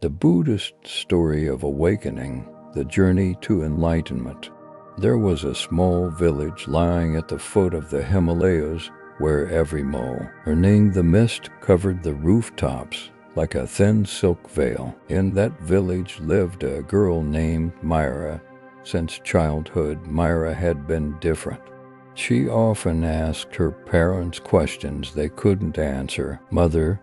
The Buddhist story of awakening, the journey to enlightenment. There was a small village lying at the foot of the Himalayas where every morning the mist covered the rooftops like a thin silk veil. In that village lived a girl named Myra. Since childhood, Myra had been different. She often asked her parents questions they couldn't answer. Mother,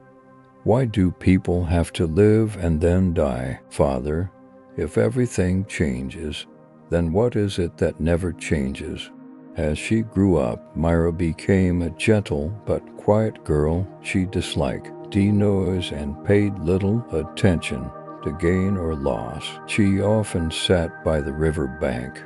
why do people have to live and then die? Father, if everything changes, then what is it that never changes? As she grew up, Myra became a gentle but quiet girl she disliked noise and paid little attention to gain or loss. She often sat by the river bank,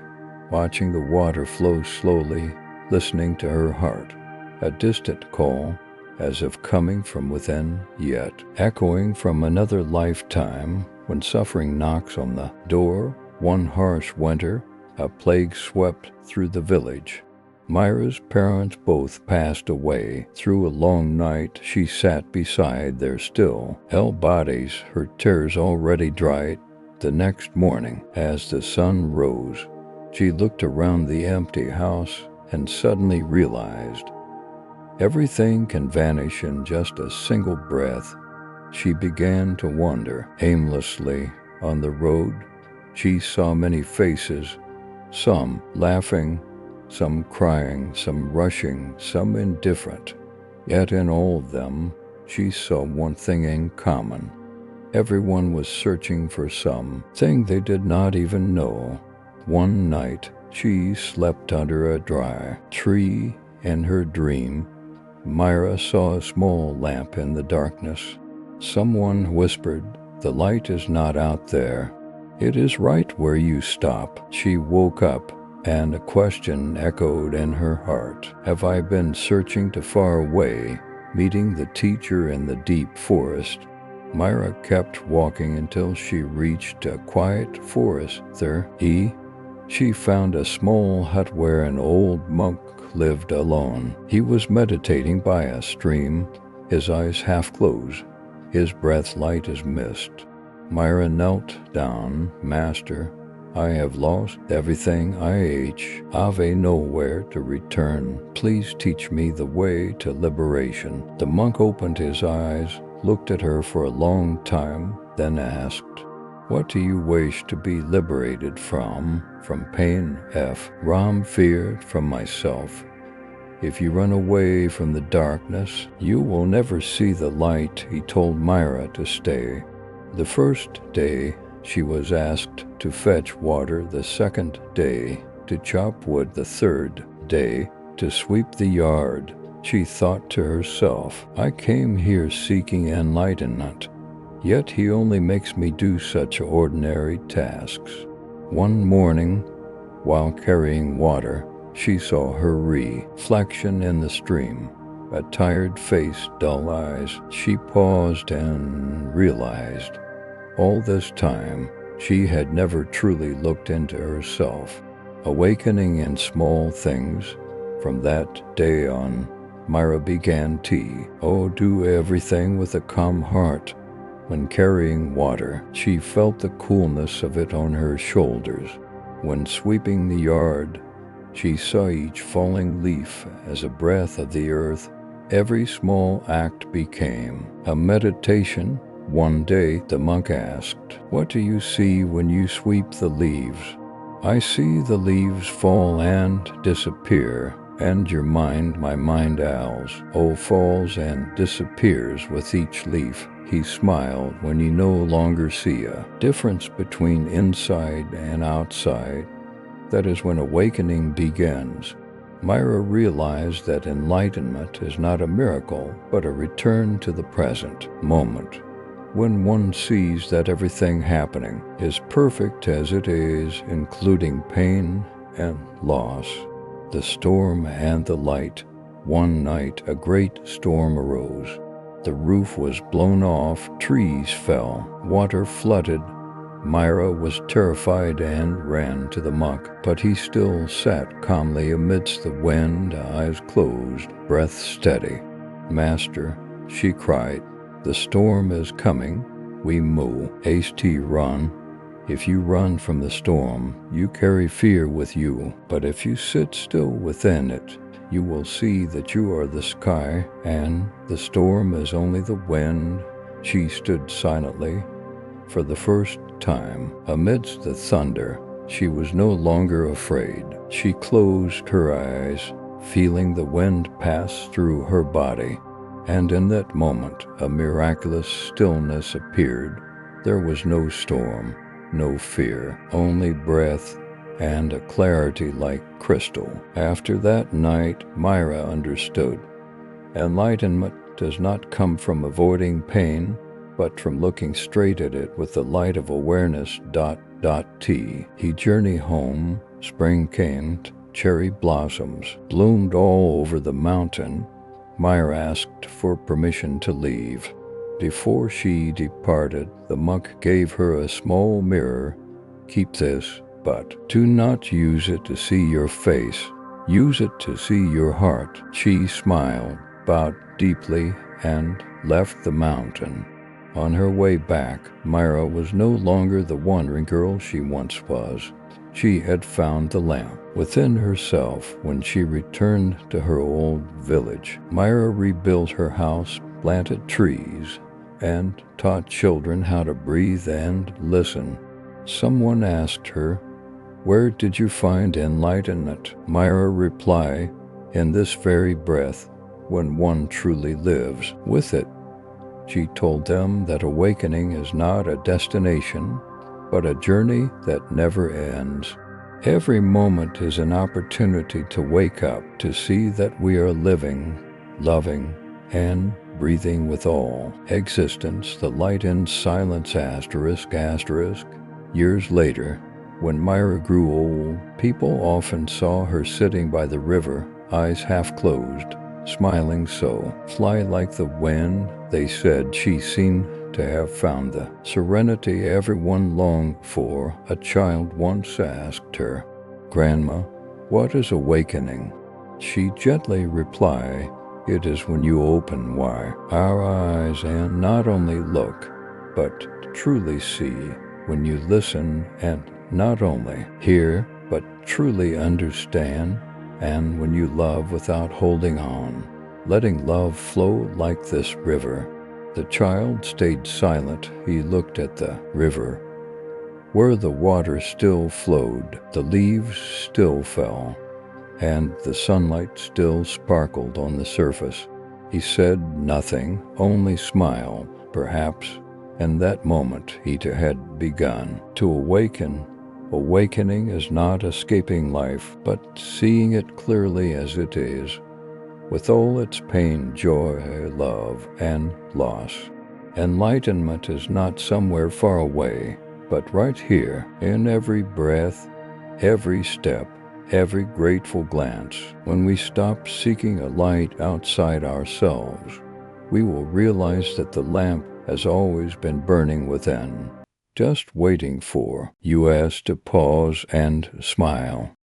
watching the water flow slowly, listening to her heart, a distant call, as if coming from within, yet echoing from another lifetime. When suffering knocks on the door, one harsh winter, a plague swept through the village. Myra's parents both passed away. Through a long night, she sat beside their still bodies, her tears already dried. The next morning, as the sun rose, she looked around the empty house and suddenly realized everything can vanish in just a single breath. She began to wander aimlessly on the road. She saw many faces, some laughing, some crying, some rushing, some indifferent. Yet in all of them, she saw one thing in common. Everyone was searching for something they did not even know. One night, she slept under a dry tree. In her dream, Myra saw a small lamp in the darkness. Someone whispered, "The light is not out there. It is right where you stop." She woke up, and a question echoed in her heart. Have I been searching too far away, meeting the teacher in the deep forest? Myra kept walking until she reached a quiet forest. There, she found a small hut where an old monk lived alone. He was meditating by a stream, his eyes half closed, his breath light as mist. Myra knelt down. Master, I have lost everything. I've nowhere to return. Please teach me the way to liberation. The monk opened his eyes, looked at her for a long time, then asked, what do you wish to be liberated from? From pain? Ram, fear, from myself. If you run away from the darkness, you will never see the light. He told Myra to stay. The first day, she was asked to fetch water. The second day, to chop wood. The third day, to sweep the yard. She thought to herself, I came here seeking enlightenment, yet he only makes me do such ordinary tasks. One morning, while carrying water, she saw her reflection in the stream, a tired face, dull eyes. She paused and realized all this time she had never truly looked into herself. Awakening in small things, from that day on, Myra began to do everything with a calm heart. When carrying water, she felt the coolness of it on her shoulders. When sweeping the yard, she saw each falling leaf as a breath of the earth. Every small act became a meditation. One day, the monk asked, what do you see when you sweep the leaves? I see the leaves fall and disappear. And your mind, my mind falls and disappears with each leaf. He smiled when you no longer see a difference between inside and outside. That is when awakening begins. Myra realized that enlightenment is not a miracle, but a return to the present moment. When one sees that everything happening is perfect as it is, including pain and loss, the storm and the light. One night, a great storm arose. The roof was blown off, trees fell, water flooded. Myra was terrified and ran to the monk, but he still sat calmly amidst the wind, eyes closed, breath steady. Master, she cried, the storm is coming. we moo. Haste run. If you run from the storm, you carry fear with you. But if you sit still within it, you will see that you are the sky, and the storm is only the wind. She stood silently. For the first time, amidst the thunder, she was no longer afraid. She closed her eyes, feeling the wind pass through her body. And in that moment, a miraculous stillness appeared. There was no storm, no fear, only breath and a clarity like crystal. After that night, Myra understood. Enlightenment does not come from avoiding pain, but from looking straight at it with the light of awareness. He journeyed home. Spring came. Cherry blossoms bloomed all over the mountain. Myra asked for permission to leave. Before she departed, the monk gave her a small mirror. Keep this, but do not use it to see your face. Use it to see your heart. She smiled, bowed deeply, and left the mountain. On her way back, Myra was no longer the wandering girl she once was. She had found the lamp within herself. When she returned to her old village, Myra rebuilt her house, planted trees, and taught children how to breathe and listen. Someone asked her, "Where did you find enlightenment?" Myra replied, "In this very breath, when one truly lives with it." She told them that awakening is not a destination, but a journey that never ends. Every moment is an opportunity to wake up, to see that we are living, loving, and breathing with all existence. The light in silence. Years later, when Myra grew old, people often saw her sitting by the river, eyes half closed, smiling so. Fly like the wind, they said. She seemed to have found the serenity everyone longed for. A child once asked her, "Grandma, what is awakening?" She gently replied, "It is when you open wide our eyes and not only look, but truly see, when you listen and not only hear, but truly understand, and when you love without holding on, letting love flow like this river." The child stayed silent. He looked at the river, where the water still flowed, the leaves still fell, and the sunlight still sparkled on the surface. He said nothing, only smiled. Perhaps in that moment he had begun to awaken. Awakening is not escaping life, but seeing it clearly as it is, with all its pain, joy, love, and loss. Enlightenment is not somewhere far away, but right here, in every breath, every step, every grateful glance. When we stop seeking a light outside ourselves, we will realize that the lamp has always been burning within, just waiting for us to pause and smile.